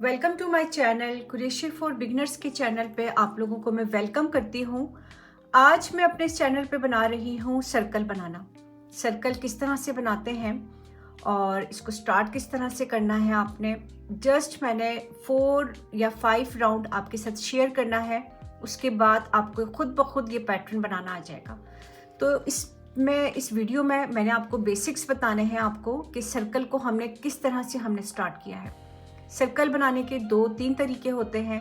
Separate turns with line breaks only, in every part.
Welcome to my channel Qureshi for beginners के channel पे आप लोगों को मैं वेलकम करती हूँ। आज मैं अपने इस चैनल पे बना रही हूँ सर्कल बनाना। सर्कल किस तरह से बनाते हैं और इसको स्टार्ट किस तरह से करना है आपने। जस्ट मैंने 4 या 5 राउंड आपके साथ शेयर करना है, उसके बाद आपको खुद ब खुद ये पैटर्न बनाना आ जाएगा। तो इस वीडियो में मैंने आपको बेसिक्स बताने हैं आपको कि सर्कल को हमने किस तरह से हमने स्टार्ट किया है। सर्कल बनाने के 2-3 तरीके होते हैं।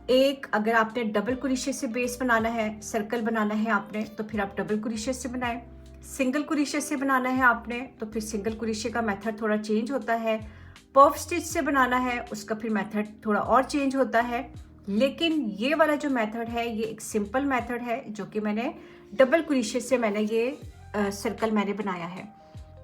एक, अगर आपने डबल क्रोशे से बेस बनाना है, सर्कल बनाना है आपने, तो फिर आप डबल क्रोशे से बनाएं। सिंगल क्रोशे से बनाना है आपने तो फिर सिंगल क्रोशे का मेथड थोड़ा चेंज होता है। पफ स्टिच से बनाना है उसका फिर मेथड थोड़ा और चेंज होता है। लेकिन ये वाला जो मेथड है ये एक सिंपल मेथड है जो कि मैंने डबल क्रोशे से मैंने ये सर्कल मैंने बनाया है।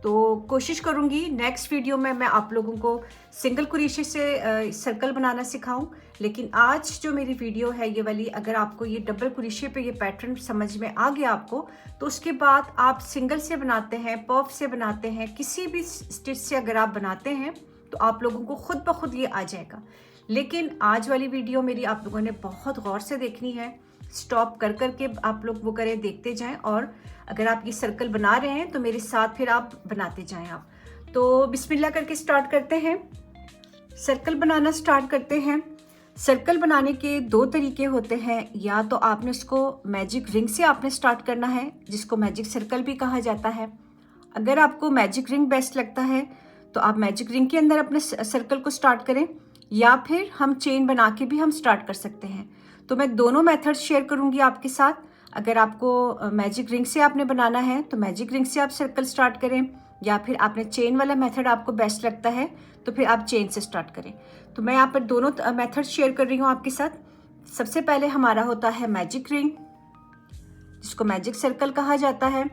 तो कोशिश करूंगी नेक्स्ट वीडियो में मैं आप लोगों को सिंगल क्रोशे से सर्कल बनाना सिखाऊं। लेकिन आज जो मेरी वीडियो है ये वाली, अगर आपको ये डबल क्रोशे पे ये पैटर्न समझ में आ गया आपको, तो उसके बाद आप सिंगल से बनाते हैं, पफ से बनाते हैं, किसी भी स्टिच से अगर आप बनाते हैं तो आप लोगों को खुद ब खुद ये आ जाएगा। लेकिन आज वाली वीडियो मेरी आप लोगों ने बहुत गौर से देखनी है, स्टॉप कर के आप लोग वो करें, देखते जाएं। और अगर आप ये सर्कल बना रहे हैं तो मेरे साथ फिर आप बनाते जाएं आप। तो बिस्मिल्लाह करके स्टार्ट करते हैं, सर्कल बनाना स्टार्ट करते हैं। सर्कल बनाने के 2 तरीके होते हैं। या तो आपने इसको मैजिक रिंग से आपने स्टार्ट करना है, जिसको मैजिक सर्कल भी कहा जाता है। अगर आपको मैजिक रिंग बेस्ट लगता है तो आप मैजिक रिंग के अंदर अपने सर्कल को स्टार्ट करें, या फिर हम चेन बना के भी हम स्टार्ट कर सकते हैं। तो मैं दोनों मेथड शेयर करूंगी आपके साथ। अगर आपको मैजिक रिंग से आपने बनाना है तो मैजिक रिंग से आप सर्कल स्टार्ट करें, या फिर आपने चेन वाला मेथड आपको बेस्ट लगता है तो फिर आप चेन से स्टार्ट करें। तो मैं यहाँ पर दोनों मेथड शेयर कर रही हूँ आपके साथ। सबसे पहले हमारा होता है मैजिक रिंग, जिसको मैजिक सर्कल कहा जाता है।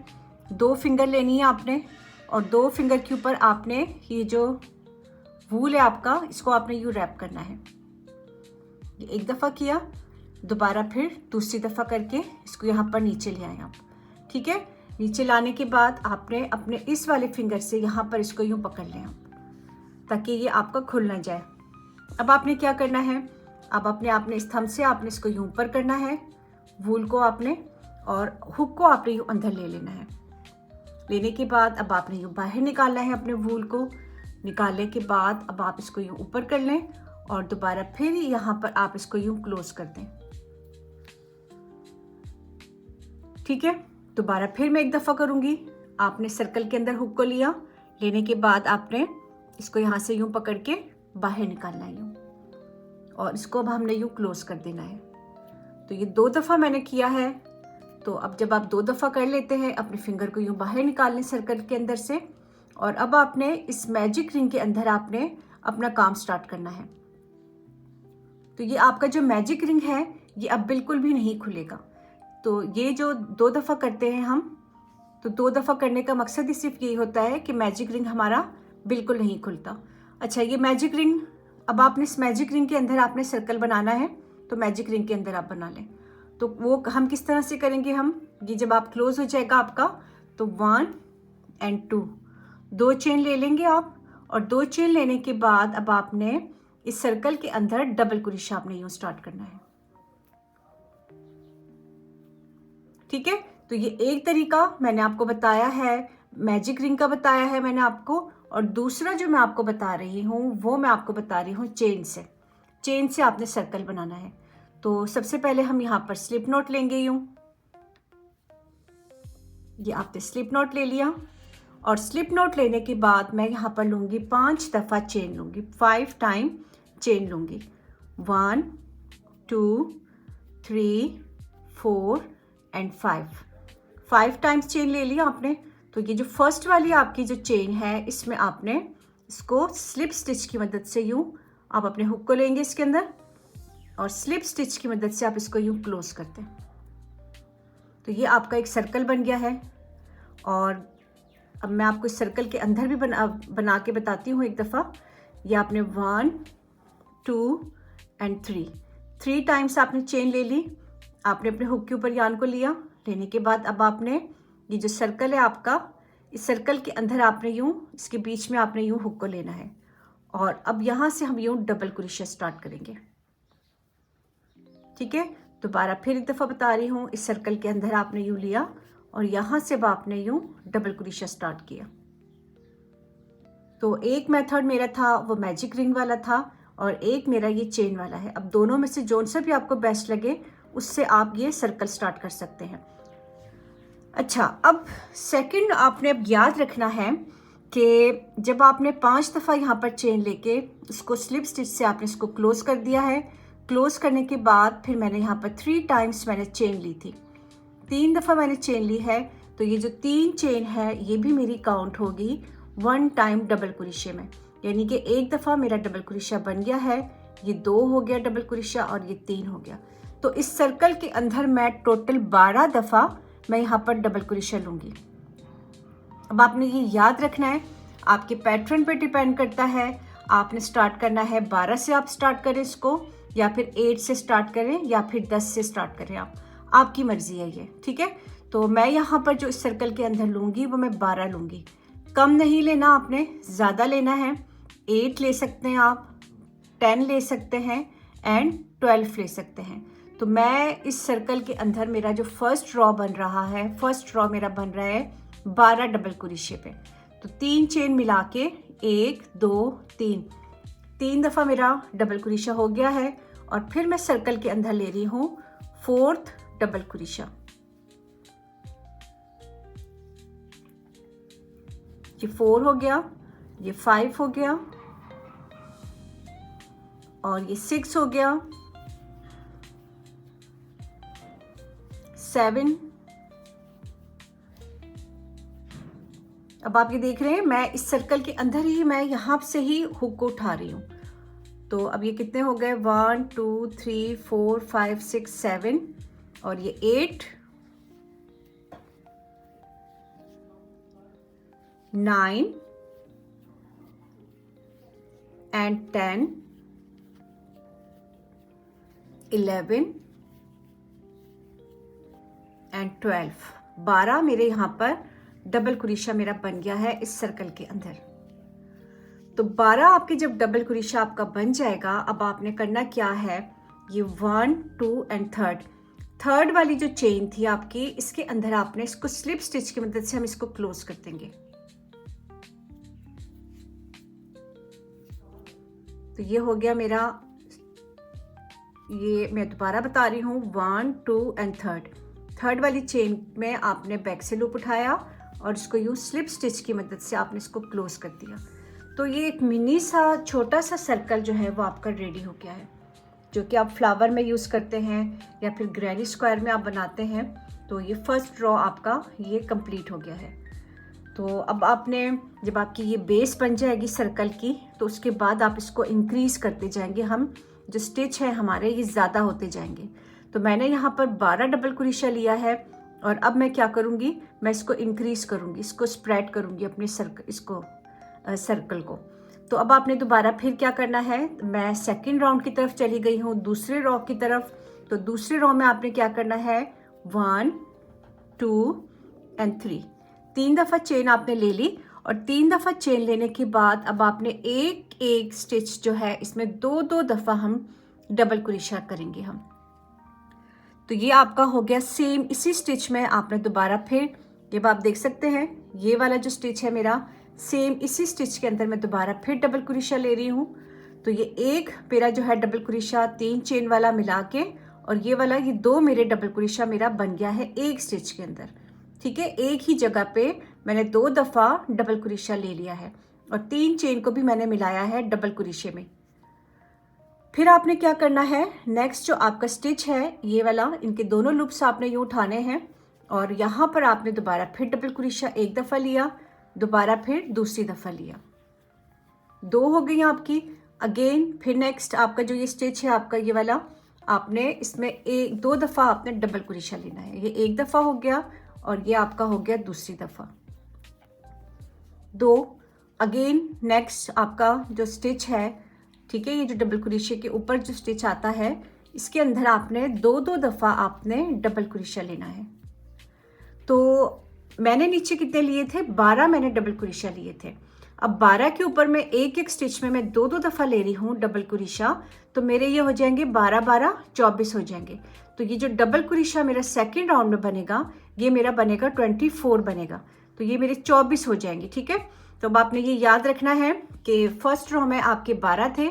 2 फिंगर लेनी है आपने और 2 फिंगर के ऊपर आपने ये जो वूल है आपका, इसको आपने यूँ रैप करना है। ये एक दफ़ा किया, दोबारा फिर दूसरी दफ़ा करके इसको यहाँ पर नीचे ले आए आप। ठीक है, नीचे लाने के बाद आपने अपने इस वाले फिंगर से यहाँ पर इसको यूँ पकड़ लें आप, ताकि ये आपका खुल ना जाए। अब आपने क्या करना है, अब आपने इस थंब से आपने इसको यूँ ऊपर करना है, वूल को आपने, और हुक को आपने यूँ अंदर ले लेना है। लेने के बाद अब आपने यूँ बाहर निकालना है अपने वूल को। निकालने के बाद अब आप इसको यूँ ऊपर कर लें और दोबारा फिर यहाँ पर आप इसको यूँ क्लोज कर दें। ठीक है, दोबारा फिर मैं एक दफ़ा करूँगी। आपने सर्कल के अंदर हुक को लिया, लेने के बाद आपने इसको यहाँ से यूँ पकड़ के बाहर निकालना है यूँ, और इसको अब हमने यूँ क्लोज कर देना है। तो ये 2 दफ़ा मैंने किया है। तो अब जब आप 2 दफ़ा कर लेते हैं, अपने फिंगर को यूँ बाहर निकाल लें सर्कल के अंदर से, और अब आपने इस मैजिक रिंग के अंदर आपने अपना काम स्टार्ट करना है। तो ये आपका जो मैजिक रिंग है ये अब बिल्कुल भी नहीं खुलेगा। तो ये जो 2 दफ़ा करते हैं हम, तो 2 दफ़ा करने का मकसद ही सिर्फ यही होता है कि मैजिक रिंग हमारा बिल्कुल नहीं खुलता। अच्छा, ये मैजिक रिंग, अब आपने इस मैजिक रिंग के अंदर आपने सर्कल बनाना है, तो मैजिक रिंग के अंदर आप बना लें। तो वो हम किस तरह से करेंगे, हम ये जब आप क्लोज हो जाएगा आपका, तो 1 और 2 चेन ले लेंगे आप, और 2 चेन लेने के बाद अब आपने इस सर्कल के अंदर डबल क्रोशा आपने यूँ स्टार्ट करना है। ठीक है, तो ये एक तरीका मैंने आपको बताया है, मैजिक रिंग का बताया है मैंने आपको, और दूसरा जो मैं आपको बता रही हूँ वो मैं आपको बता रही हूँ चेन से। चेन से आपने सर्कल बनाना है। तो सबसे पहले हम यहाँ पर स्लिप नॉट लेंगे यूँ। ये आपने स्लिप नॉट ले लिया, और स्लिप नॉट लेने के बाद मैं यहाँ पर लूँगी 5 दफ़ा चेन लूँगी, 5 टाइम चेन लूँगी। 1 2 3 4 एंड 5 टाइम्स चेन ले लिया आपने। तो ये जो फर्स्ट वाली आपकी जो चेन है, इसमें आपने इसको स्लिप स्टिच की मदद से यूँ, आप अपने हुक को लेंगे इसके अंदर, और स्लिप स्टिच की मदद से आप इसको यूँ क्लोज करते हैं। तो ये आपका एक सर्कल बन गया है। और अब मैं आपको इस सर्कल के अंदर भी बना के बताती हूँ एक दफ़ा। ये आपने 1 2 एंड 3 टाइम्स आपने चेन ले ली। आपने अपने हुक के ऊपर यान को लिया, लेने के बाद अब आपने ये जो सर्कल है आपका, इस सर्कल के अंदर आपने यूँ, इसके बीच में आपने यूँ हुक को लेना है, और अब यहाँ से हम यूँ डबल क्रोशिया स्टार्ट करेंगे। ठीक है, दोबारा फिर एक दफ़ा बता रही हूँ, इस सर्कल के अंदर आपने यूँ लिया और यहाँ से अब आपने यूँ डबल क्रोशिया स्टार्ट किया। तो एक मेथड मेरा था वो मैजिक रिंग वाला था और एक मेरा ये चेन वाला है। अब दोनों में से जोन सा भी आपको बेस्ट लगे उससे आप ये सर्कल स्टार्ट कर सकते हैं। अच्छा, अब सेकंड आपने अब याद रखना है कि जब आपने 5 दफ़ा यहाँ पर चेन लेके इसको स्लिप स्टिच से आपने इसको क्लोज कर दिया है, क्लोज करने के बाद फिर मैंने यहाँ पर 3 टाइम्स मैंने चेन ली थी, 3 दफ़ा मैंने चेन ली है। तो ये जो 3 चेन है ये भी मेरी काउंट होगी 1 टाइम डबल क्रोशिया में, यानी कि एक दफ़ा मेरा डबल क्रोशिया बन गया है, ये 2 हो गया डबल क्रोशिया और ये 3 हो गया। तो इस सर्कल के अंदर मैं टोटल 12 दफ़ा मैं यहाँ पर डबल क्रोशिया लूँगी। अब आपने ये याद रखना है, आपके पैटर्न पे डिपेंड करता है, आपने स्टार्ट करना है 12 से आप स्टार्ट करें इसको, या फिर 8 से स्टार्ट करें, या फिर 10 से स्टार्ट करें, आपकी मर्जी है ये। ठीक है, तो मैं यहाँ पर जो इस सर्कल के अंदर लूँगी वो मैं 12 लूँगी। कम नहीं लेना, आपने ज़्यादा लेना है। 8 ले सकते हैं आप, 10 ले सकते हैं एंड 12 ले सकते हैं। तो मैं इस सर्कल के अंदर मेरा जो फर्स्ट रो बन रहा है, फर्स्ट रो मेरा बन रहा है 12 डबल क्रोशिया पे। तो 3 चेन मिला के 1 2 3 दफ़ा मेरा डबल क्रोशिया हो गया है और फिर मैं सर्कल के अंदर ले रही हूँ 4th डबल क्रोशिया। ये 4 हो गया, ये 5 हो गया और ये 6 हो गया, 7। अब आप ये देख रहे हैं मैं इस सर्कल के अंदर ही मैं यहाँ से ही हुक को उठा रही हूँ। तो अब ये कितने हो गए, 1 2 3 4 5 6 7 और ये 8 9 and 10 11 and 12। 12 मेरे यहाँ पर डबल क्रोशिया मेरा बन गया है इस सर्कल के अंदर। तो 12 आपके जब डबल क्रोशिया आपका बन जाएगा, अब आपने करना क्या है, ये 1 2 and 3rd वाली जो चेन थी आपकी, इसके अंदर आपने इसको स्लिप स्टिच की मदद से हम इसको क्लोज कर देंगे। तो ये हो गया मेरा, ये मैं दोबारा बता रही हूँ, 1 2 and 3rd वाली चेन में आपने बैक से लूप उठाया और इसको यूँ स्लिप स्टिच की मदद से आपने इसको क्लोज कर दिया। तो ये एक मिनी सा छोटा सा सर्कल जो है वो आपका रेडी हो गया है, जो कि आप फ्लावर में यूज़ करते हैं या फिर ग्रैनी स्क्वायर में आप बनाते हैं। तो ये फर्स्ट रो आपका ये कंप्लीट हो गया है। तो अब आपने जब आपकी ये बेस बन जाएगी सर्कल की, तो उसके बाद आप इसको इंक्रीज़ करते जाएंगे, हम जो स्टिच है हमारे ये ज़्यादा होते जाएंगे। तो मैंने यहाँ पर 12 डबल क्रोशिया लिया है और अब मैं क्या करूँगी, मैं इसको इंक्रीज़ करूँगी, इसको स्प्रेड करूँगी अपने सर्कल को। तो अब आपने दोबारा फिर क्या करना है, मैं सेकंड राउंड की तरफ चली गई हूँ, दूसरे रो की तरफ। तो दूसरे रो में आपने क्या करना है, 1 2 and 3 दफ़ा चेन आपने ले ली और 3 दफ़ा चेन लेने के बाद अब आपने एक एक स्टिच जो है इसमें 2 दफ़ा हम डबल क्रोशिया करेंगे हम। तो ये आपका हो गया सेम इसी स्टिच में आपने दोबारा फिर, जब आप देख सकते हैं ये वाला जो स्टिच है मेरा, सेम इसी स्टिच के अंदर मैं दोबारा फिर डबल क्रोशिया ले रही हूँ। तो ये एक मेरा जो है डबल क्रोशिया 3 चेन वाला मिला के और ये वाला, ये 2 मेरे डबल क्रोशिया मेरा बन गया है एक स्टिच के अंदर। ठीक है, एक ही जगह पे मैंने 2 दफ़ा डबल क्रोशिया ले लिया है और 3 चेन को भी मैंने मिलाया है डबल क्रोशिया में। फिर आपने क्या करना है, नेक्स्ट जो आपका स्टिच है ये वाला, इनके दोनों लूप्स आपने यूँ उठाने हैं और यहाँ पर आपने दोबारा फिर डबल क्रोशिया एक दफ़ा लिया, दोबारा फिर दूसरी दफ़ा लिया, 2 हो गई आपकी। अगेन फिर नेक्स्ट आपका जो ये स्टिच है आपका ये वाला, आपने इसमें 2 दफ़ा आपने डबल क्रोशिया लेना है। ये एक दफ़ा हो गया और ये आपका हो गया दूसरी दफ़ा, 2। अगेन नेक्स्ट आपका जो स्टिच है, ठीक है, ये जो डबल क्रोशिया के ऊपर जो स्टिच आता है इसके अंदर आपने 2 दफ़ा आपने डबल क्रोशिया लेना है। तो मैंने नीचे कितने लिए थे, 12 मैंने डबल क्रोशिया लिए थे। अब 12 के ऊपर मैं एक एक स्टिच में मैं दो दो दफ़ा ले रही हूँ डबल कुरेशा, तो मेरे ये हो जाएंगे 12 12 24 हो जाएंगे। तो ये जो डबल कुरेशा मेरा सेकेंड राउंड में बनेगा, ये मेरा बनेगा 24 बनेगा, तो ये मेरे 24 हो जाएंगे। ठीक है, तो अब आपने ये याद रखना है कि फर्स्ट रो में आपके 12 थे।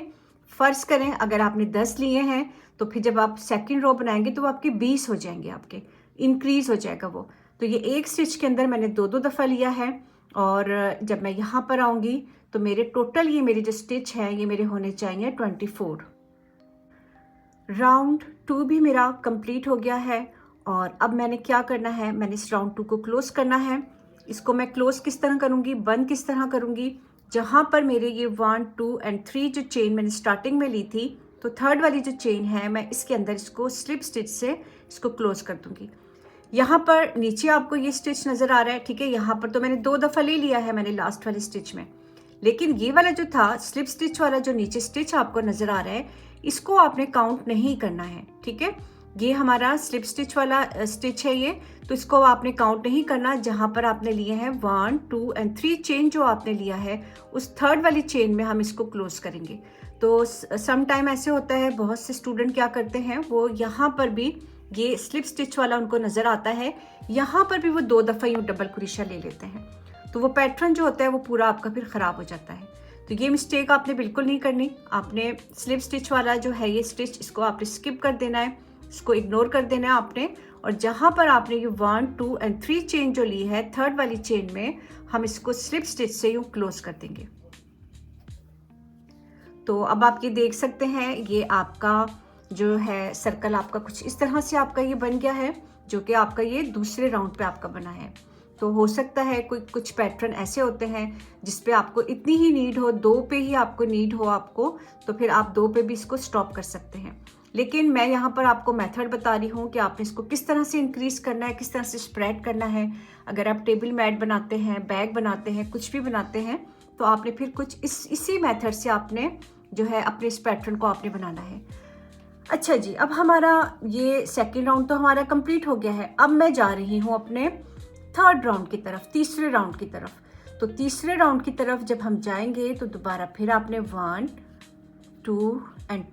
फ़र्ज़ करें अगर आपने 10 लिए हैं तो फिर जब आप सेकंड रो बनाएंगे तो वो आपके 20 हो जाएंगे, आपके इंक्रीज़ हो जाएगा वो। तो ये एक स्टिच के अंदर मैंने दो दो दफ़ा लिया है, और जब मैं यहाँ पर आऊँगी तो मेरे टोटल ये मेरे जो स्टिच हैं ये मेरे होने चाहिए 24। राउंड 2 भी मेरा कंप्लीट हो गया है, और अब मैंने क्या करना है, मैंने इस राउंड 2 को क्लोज़ करना है। इसको मैं क्लोज़ किस तरह करूँगी, बंद किस तरह करूँगी, जहाँ पर मेरे ये 1 2 एंड 3 जो चेन मैंने स्टार्टिंग में ली थी, तो थर्ड वाली जो चेन है मैं इसके अंदर इसको स्लिप स्टिच से इसको क्लोज़ कर दूँगी। यहाँ पर नीचे आपको ये स्टिच नज़र आ रहा है। ठीक है, यहाँ पर तो मैंने 2 दफ़ा ले लिया है मैंने लास्ट वाले स्टिच में, लेकिन ये वाला जो था स्लिप स्टिच वाला जो नीचे स्टिच आपको नज़र आ रहा है, इसको आपने काउंट नहीं करना है। ठीक है, ये हमारा स्लिप स्टिच वाला स्टिच है ये, तो इसको आपने काउंट नहीं करना। जहाँ पर आपने लिए हैं 1 2 एंड 3 चेन जो आपने लिया है, उस थर्ड वाली चेन में हम इसको क्लोज करेंगे। तो सम टाइम ऐसे होता है, बहुत से स्टूडेंट क्या करते हैं, वो यहाँ पर भी ये स्लिप स्टिच वाला उनको नज़र आता है, यहाँ पर भी वो 2 दफ़ा यूँ डबल कुरेशा ले लेते हैं, तो वो पैटर्न जो होता है वो पूरा आपका फिर ख़राब हो जाता है। तो ये मिस्टेक आपने बिल्कुल नहीं करनी। आपने स्लिप स्टिच वाला जो है ये स्टिच, इसको आपने स्किप कर देना है, इसको इग्नोर कर देना है आपने, और जहाँ पर आपने ये 1 2 एंड 3 चेन जो ली है थर्ड वाली चेन में, हम इसको स्लिप स्टिच से यूँ क्लोज कर देंगे। तो अब आप ये देख सकते हैं, ये आपका जो है सर्कल आपका कुछ इस तरह से आपका ये बन गया है, जो कि आपका ये दूसरे राउंड पे आपका बना है। तो हो सकता है कोई कुछ पैटर्न ऐसे होते हैं जिस पे आपको इतनी ही नीड हो, 2 पे ही आपको नीड हो आपको, तो फिर आप 2 पे भी इसको स्टॉप कर सकते हैं। लेकिन मैं यहाँ पर आपको मेथड बता रही हूँ कि आपने इसको किस तरह से इंक्रीज़ करना है, किस तरह से स्प्रेड करना है। अगर आप टेबल मैट बनाते हैं, बैग बनाते हैं, कुछ भी बनाते हैं, तो आपने फिर कुछ इसी मेथड से आपने जो है अपने इस पैटर्न को आपने बनाना है। अच्छा जी, अब हमारा ये सेकेंड राउंड तो हमारा कंप्लीट हो गया है। अब मैं जा रही हूँ अपने थर्ड राउंड की तरफ, तीसरे राउंड की तरफ। तो तीसरे राउंड की तरफ जब हम जाएंगे तो दोबारा फिर आपने 1 2 एंड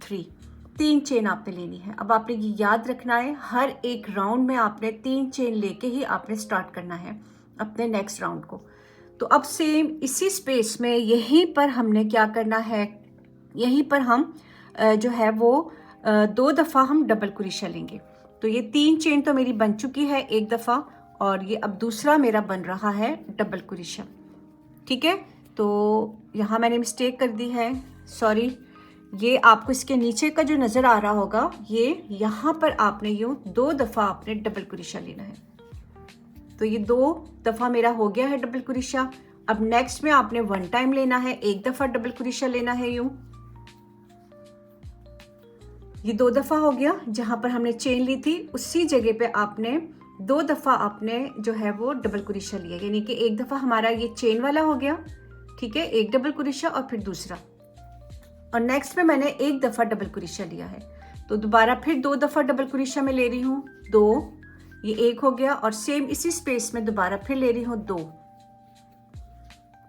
3 चेन आपने लेनी है। अब आपने ये याद रखना है, हर एक राउंड में आपने 3 चेन लेके ही आपने स्टार्ट करना है अपने नेक्स्ट राउंड को। तो अब सेम इसी स्पेस में यहीं पर हमने क्या करना है, यहीं पर हम जो है वो 2 दफ़ा हम डबल कुरेशा लेंगे। तो ये 3 चेन तो मेरी बन चुकी है एक दफ़ा, और ये अब दूसरा मेरा बन रहा है डबल कुरेशा। ठीक है, तो यहाँ मैंने मिस्टेक कर दी है, सॉरी। ये आपको इसके नीचे का जो नज़र आ रहा होगा, ये यहाँ पर आपने यूँ 2 दफ़ा आपने डबल कुरेशा लेना है। तो ये 2 दफ़ा मेरा हो गया है डबल कुरेशा। अब नेक्स्ट में आपने 1 टाइम लेना है, एक दफ़ा डबल कुरेशा लेना है यूँ। ये 2 दफ़ा हो गया, जहाँ पर हमने चेन ली थी उसी जगह पे आपने 2 दफ़ा आपने जो है वो डबल कुरेशा लिया, यानी कि एक दफ़ा हमारा ये चेन वाला हो गया। ठीक है, एक डबल कुरेशा और फिर दूसरा, और नेक्स्ट में मैंने एक दफ़ा डबल कुरेशा लिया है। तो दोबारा फिर 2 दफ़ा डबल कुरेशा में ले रही हूँ, 2, ये एक हो गया, और सेम इसी स्पेस में दोबारा फिर ले रही हूँ 2।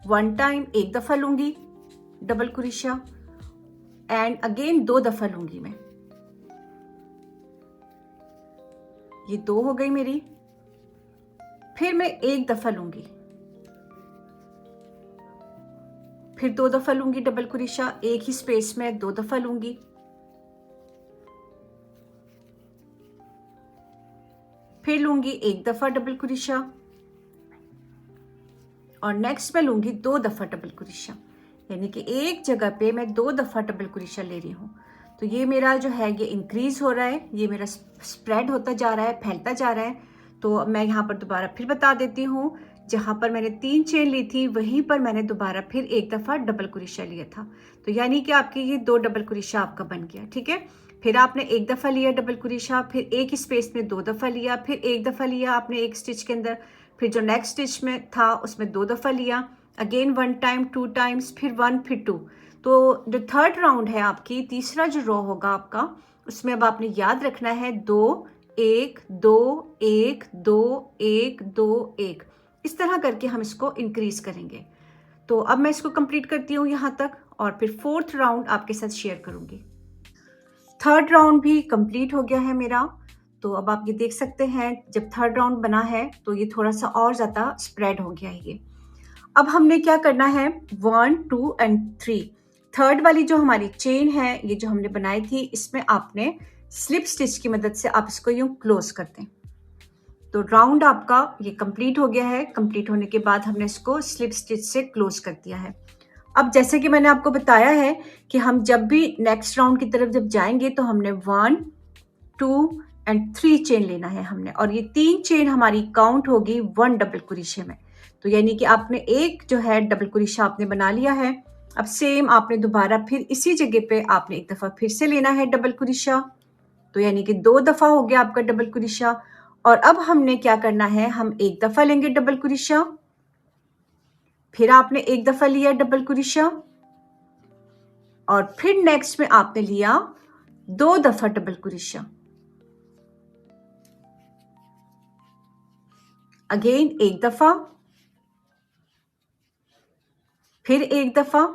1 टाइम एक दफ़ा लूँगी डबल कुरेशा, एंड अगेन 2 दफ़ा लूँगी मैं। ये 2 हो गई मेरी, फिर मैं एक दफ़ा लूँगी, फिर 2 दफ़ा लूँगी डबल कुरेशा, एक ही स्पेस में 2 दफ़ा लूँगी, फिर लूँगी एक दफ़ा डबल कुरेशा, और नेक्स्ट में लूँगी 2 दफ़ा डबल कुरेशा, यानी कि एक जगह पे मैं 2 दफ़ा डबल कुरेशा ले रही हूँ। तो ये मेरा जो है ये इंक्रीज़ हो रहा है, ये मेरा स्प्रेड होता जा रहा है, फैलता जा रहा है। तो मैं यहाँ पर दोबारा फिर बता देती हूँ, जहाँ पर मैंने 3 चेन ली थी वहीं पर मैंने दोबारा फिर एक दफ़ा डबल कुरेशा लिया था। तो यानी कि आपकी ये 2 डबल कुरेशा आपका बन गया। ठीक है, फिर आपने एक दफ़ा लिया डबल कुरेशा, फिर एक ही स्पेस में 2 दफ़ा लिया, फिर एक दफ़ा लिया आपने एक स्टिच के अंदर, फिर जो नेक्स्ट स्टिच में था उसमें 2 दफ़ा लिया, अगेन 1 टाइम, 2 टाइम्स, फिर 1, फिर 2। तो जो थर्ड राउंड है आपकी, तीसरा जो रो होगा आपका, उसमें अब आपने याद रखना है 2 1 2 1 2 1 2 1, इस तरह करके हम इसको इंक्रीज करेंगे। तो अब मैं इसको कंप्लीट करती हूँ यहाँ तक और फिर फोर्थ राउंड आपके साथ शेयर करूँगी। थर्ड राउंड भी कंप्लीट हो गया है मेरा। तो अब आप ये देख सकते हैं जब थर्ड राउंड बना है तो ये थोड़ा सा और ज़्यादा स्प्रेड हो गया है ये। अब हमने क्या करना है 1 2 एंड 3 थर्ड वाली जो हमारी चेन है ये जो हमने बनाई थी इसमें आपने स्लिप स्टिच की मदद से आप इसको यूं क्लोज कर दें। तो राउंड आपका ये कंप्लीट हो गया है। कंप्लीट होने के बाद हमने इसको स्लिप स्टिच से क्लोज कर दिया है। अब जैसे कि मैंने आपको बताया है कि हम जब भी नेक्स्ट राउंड की तरफ जब जाएंगे तो हमने 1 2 एंड 3 चेन लेना है हमने, और ये 3 चेन हमारी काउंट होगी 1 डबल क्रोशे में। तो यानी कि आपने एक जो है डबल क्रोशा आपने बना लिया है। अब सेम आपने दोबारा फिर इसी जगह पे आपने एक दफ़ा फिर से लेना है डबल क्रोशा। तो यानी कि 2 दफ़ा हो गया आपका डबल क्रोशा। और अब हमने क्या करना है, हम एक दफ़ा लेंगे डबल क्रोशा, फिर आपने एक दफ़ा लिया डबल क्रोशा और फिर नेक्स्ट में आपने लिया 2 दफ़ा डबल क्रोशा। अगेन एक दफ़ा, फिर एक दफ़ा,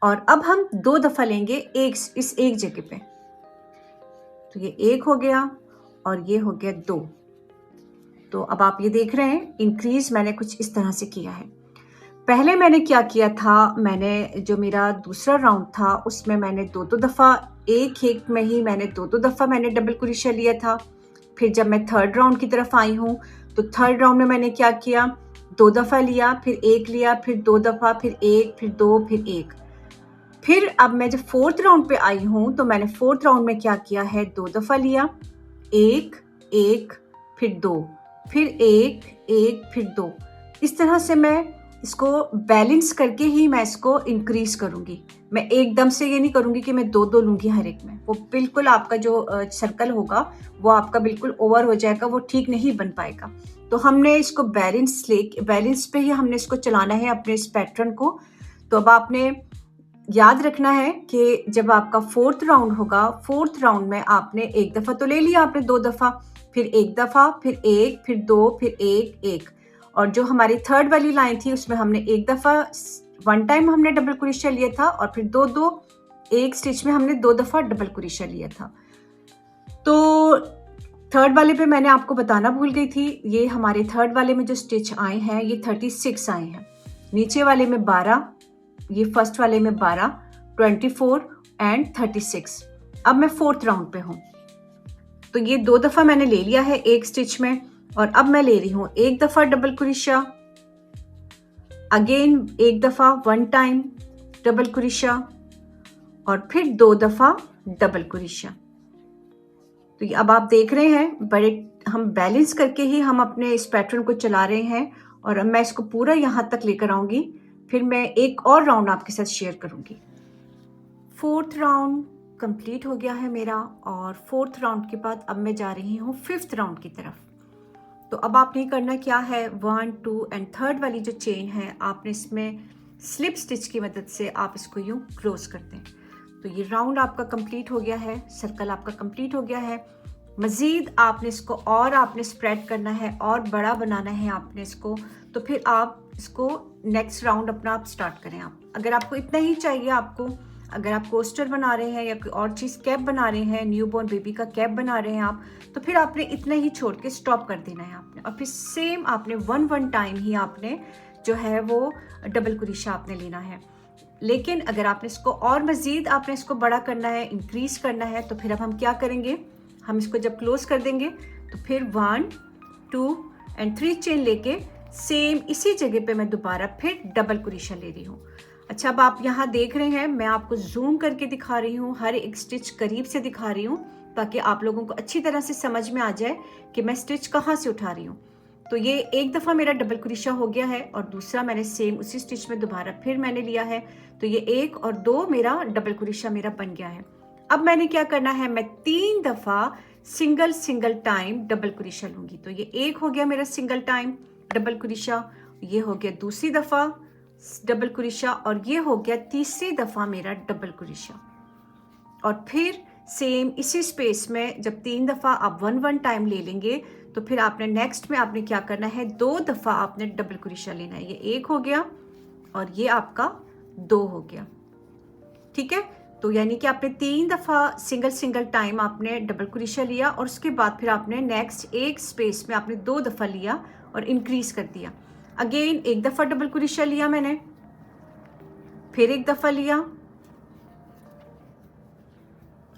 और अब हम 2 दफ़ा लेंगे इस एक जगह पे। तो ये एक हो गया और ये हो गया 2। तो अब आप ये देख रहे हैं इंक्रीज मैंने कुछ इस तरह से किया है। पहले मैंने क्या किया था, मैंने जो मेरा दूसरा राउंड था उसमें मैंने 2 दफ़ा एक में ही मैंने 2 दफ़ा मैंने डबल क्रोशा लिया था। फिर जब मैं थर्ड राउंड की तरफ आई हूँ तो थर्ड राउंड में मैंने क्या किया, 2 दफ़ा लिया, फिर एक लिया, फिर 2 दफ़ा, फिर एक, फिर 2, फिर एक। फिर अब मैं जब फोर्थ राउंड पे आई हूँ तो मैंने फोर्थ राउंड में क्या किया है, 2 दफ़ा लिया, एक, फिर 2, फिर एक, फिर 2। इस तरह से मैं इसको बैलेंस करके ही मैं इसको इंक्रीज करूंगी। मैं एकदम से ये नहीं करूंगी कि मैं 2 लूंगी हर एक में, वो बिल्कुल आपका जो सर्कल होगा वो आपका बिल्कुल ओवर हो जाएगा, वो ठीक नहीं बन पाएगा। तो हमने इसको बैलेंस पे ही हमने इसको चलाना है अपने इस पैटर्न को। तो अब आपने याद रखना है कि जब आपका फोर्थ राउंड होगा, फोर्थ राउंड में आपने एक दफ़ा तो ले लिया आपने, 2 दफ़ा, फिर एक दफ़ा, फिर एक, फिर 2, फिर एक। और जो हमारी थर्ड वाली लाइन थी उसमें हमने एक दफ़ा 1 टाइम हमने डबल क्रोशा लिया था और फिर 2 एक स्टिच में हमने 2 दफ़ा डबल क्रोशा लिया था। तो थर्ड वाले पे मैंने आपको बताना भूल गई थी, ये हमारे थर्ड वाले में जो स्टिच आए हैं ये 36 आए हैं। नीचे वाले में 12, ये फर्स्ट वाले में 12, 24 एंड 36। अब मैं फोर्थ राउंड पे हूँ। तो ये 2 दफ़ा मैंने ले लिया है एक स्टिच में, और अब मैं ले रही हूँ एक दफ़ा डबल क्रोशा, अगेन एक दफ़ा 1 टाइम डबल क्रोशा, और फिर 2 दफ़ा डबल क्रोशा। तो ये अब आप देख रहे हैं बड़े हम बैलेंस करके ही हम अपने इस पैटर्न को चला रहे हैं। और अब मैं इसको पूरा यहाँ तक लेकर आऊँगी, फिर मैं एक और राउंड आपके साथ शेयर करूँगी। फोर्थ राउंड कंप्लीट हो गया है मेरा, और फोर्थ राउंड के बाद अब मैं जा रही हूँ फिफ्थ राउंड की तरफ। तो अब आपने करना क्या है, 1 2 एंड थर्ड वाली जो चेन है आपने इसमें स्लिप स्टिच की मदद से आप इसको यूं क्लोज कर दें। तो ये राउंड आपका कंप्लीट हो गया है, सर्कल आपका कंप्लीट हो गया है। मज़ीद आपने इसको और आपने स्प्रेड करना है और बड़ा बनाना है आपने इसको। तो फिर आप इसको नेक्स्ट राउंड अपना आप स्टार्ट करें। आप अगर आपको इतना ही चाहिए, आपको अगर आप कोस्टर बना रहे हैं या कोई और चीज़ कैप बना रहे हैं, न्यूबॉर्न बेबी का कैप बना रहे हैं आप, तो फिर आपने इतना ही छोड़ के स्टॉप कर देना है आपने। और फिर सेम आपने 1 टाइम ही आपने जो है वो डबल क्रोशा आपने लेना है। लेकिन अगर आपने इसको और मज़ीद आपने इसको बड़ा करना है, इंक्रीज करना है, तो फिर अब हम क्या करेंगे, हम इसको जब क्लोज कर देंगे तो फिर 1 2 एंड 3 चेन लेके सेम इसी जगह पे मैं दोबारा फिर डबल क्रोशा ले रही हूँ। अच्छा, अब आप यहाँ देख रहे हैं, मैं आपको जूम करके दिखा रही हूँ, हर एक स्टिच करीब से दिखा रही हूँ ताकि आप लोगों को अच्छी तरह से समझ में आ जाए कि मैं स्टिच कहाँ से उठा रही हूँ। तो ये एक दफ़ा मेरा डबल क्रोशा हो गया है और दूसरा मैंने सेम उसी स्टिच में दोबारा फिर मैंने लिया है। तो ये 1 और 2 मेरा डबल क्रोशा मेरा बन गया है। अब मैंने क्या करना है, मैं 3 दफ़ा सिंगल टाइम डबल क्रोशा लूँगी। तो ये एक हो गया मेरा सिंगल टाइम डबल क्रोशा, ये हो गया दूसरी दफ़ा डबल क्रोशा, और ये हो गया तीसरी दफ़ा मेरा डबल क्रोशा। और फिर सेम इसी स्पेस में जब 3 दफ़ा आप 1 टाइम ले लेंगे तो फिर आपने नेक्स्ट में आपने क्या करना है, 2 दफ़ा आपने डबल क्रोशिया लेना है। ये 1 हो गया और ये आपका 2 हो गया, ठीक है। तो यानी कि आपने 3 दफ़ा सिंगल टाइम आपने डबल क्रोशिया लिया और उसके बाद फिर आपने नेक्स्ट एक स्पेस में आपने 2 दफ़ा लिया और इंक्रीज कर दिया। अगेन 1 दफ़ा डबल क्रोशिया लिया मैंने, फिर 1 दफ़ा लिया,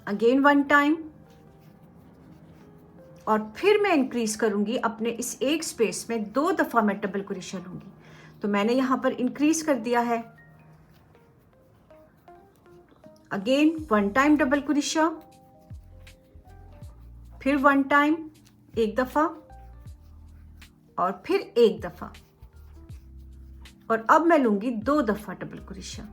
अगेन 1 टाइम, और फिर मैं इंक्रीज करूंगी अपने इस एक स्पेस में 2 दफ़ा मैं डबल क्रोशिया लूंगी। तो मैंने यहां पर इंक्रीज कर दिया है। अगेन 1 टाइम डबल क्रोशिया, फिर 1 टाइम 1 दफ़ा, और फिर 1 दफ़ा, और अब मैं लूंगी 2 दफ़ा डबल क्रोशिया।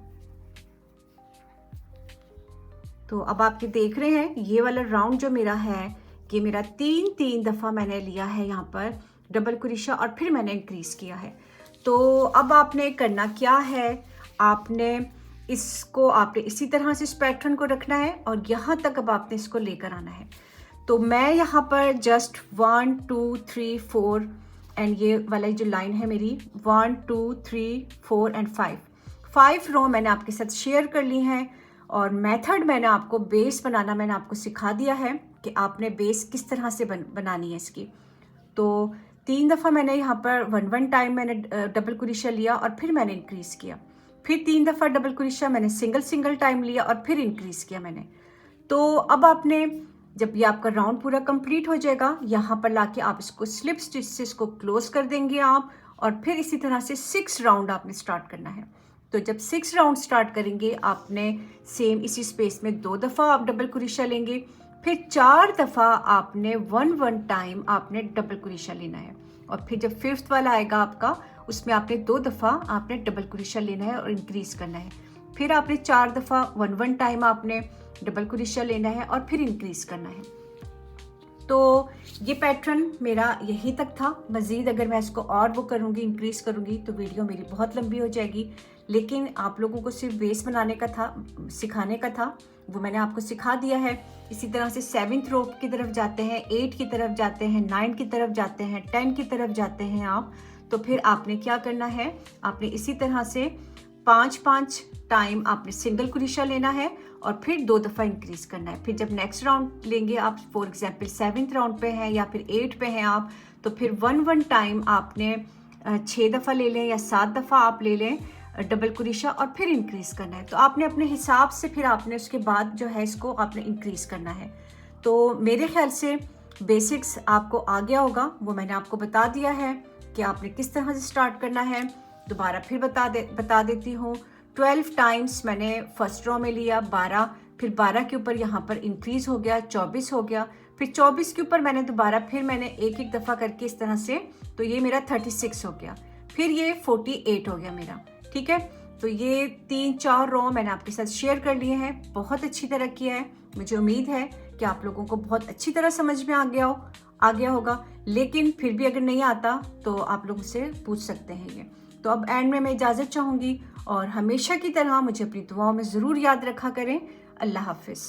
तो अब आप ये देख रहे हैं ये वाला राउंड जो मेरा है, ये मेरा 3 दफ़ा मैंने लिया है यहाँ पर डबल क्रोशिया और फिर मैंने इंक्रीज किया है। तो अब आपने करना क्या है, आपने इसी तरह से इस पैटर्न को रखना है और यहाँ तक अब आपने इसको लेकर आना है। तो मैं यहाँ पर जस्ट 1 2 3 4 एंड ये वाला जो लाइन है मेरी 1 2 3 4 एंड 5 रो मैंने आपके साथ शेयर कर ली हैं। और मेथड मैंने आपको बेस बनाना मैंने आपको सिखा दिया है कि आपने बेस किस तरह से बनानी है इसकी। तो 3 दफ़ा मैंने यहाँ पर 1 टाइम मैंने डबल क्रोशिया लिया और फिर मैंने इंक्रीज किया, फिर 3 दफ़ा डबल क्रोशिया मैंने सिंगल टाइम लिया और फिर इंक्रीज किया मैंने। तो अब आपने जब ये आपका राउंड पूरा कंप्लीट हो जाएगा, यहाँ पर लाके आप इसको स्लिप स्टिच से इसको क्लोज कर देंगे आप, और फिर इसी तरह से 6 राउंड आपने स्टार्ट करना है। तो जब 6 राउंड स्टार्ट करेंगे आपने सेम इसी स्पेस में 2 दफ़ा आप डबल क्रोशिया लेंगे, फिर 4 दफ़ा आपने 1 टाइम आपने डबल क्रोशिया लेना है, और फिर जब 5th वाला आएगा आपका उसमें आपने 2 दफ़ा आपने डबल क्रोशिया लेना है और इंक्रीज करना है। फिर आपने 4 दफ़ा 1 टाइम आपने डबल क्रोशिया लेना है और फिर इंक्रीज करना है। तो ये पैटर्न मेरा यही तक था। मज़ीद अगर मैं इसको और वो करूँगी, इंक्रीज करूँगी, तो वीडियो मेरी बहुत लंबी हो जाएगी। लेकिन आप लोगों को सिर्फ बेस बनाने का था, सिखाने का था, वो मैंने आपको सिखा दिया है। इसी तरह से 7th रो की तरफ जाते हैं, 8 की तरफ जाते हैं, 9 की तरफ जाते हैं, 10 की तरफ जाते हैं आप। तो फिर आपने क्या करना है, आपने इसी तरह से 5 टाइम आपने सिंगल क्रोशिया लेना है और फिर 2 दफ़ा इंक्रीज करना है। फिर जब नेक्स्ट राउंड लेंगे आप, फॉर एग्जांपल 7th राउंड पे हैं या फिर 8 पे हैं आप, तो फिर 1 टाइम आपने 6 दफ़ा ले लें या 7 दफ़ा आप ले लें डबल क्रोशिया और फिर इंक्रीज करना है। तो आपने अपने हिसाब से फिर आपने उसके बाद जो है इसको आपने इंक्रीज करना है। तो मेरे ख्याल से बेसिक्स आपको आ गया होगा, वो मैंने आपको बता दिया है कि आपने किस तरह से स्टार्ट करना है। दोबारा फिर बता देती हूँ। 12 टाइम्स मैंने फर्स्ट रो में लिया, 12, फिर 12 के ऊपर यहाँ पर इंक्रीज हो गया, 24 हो गया, फिर 24 के ऊपर मैंने दोबारा फिर मैंने एक दफ़ा करके इस तरह से, तो ये मेरा 36 हो गया, फिर ये 48 हो गया मेरा, ठीक है। तो ये 3-4 रो मैंने आपके साथ शेयर कर लिए हैं, बहुत अच्छी तरह किया है। मुझे उम्मीद है कि आप लोगों को बहुत अच्छी तरह समझ में आ गया होगा। लेकिन फिर भी अगर नहीं आता तो आप लोग मुझसे पूछ सकते हैं ये। तो अब एंड में मैं इजाज़त चाहूँगी और हमेशा की तरह मुझे अपनी दुआओं में ज़रूर याद रखा करें। अल्लाह हाफिज़।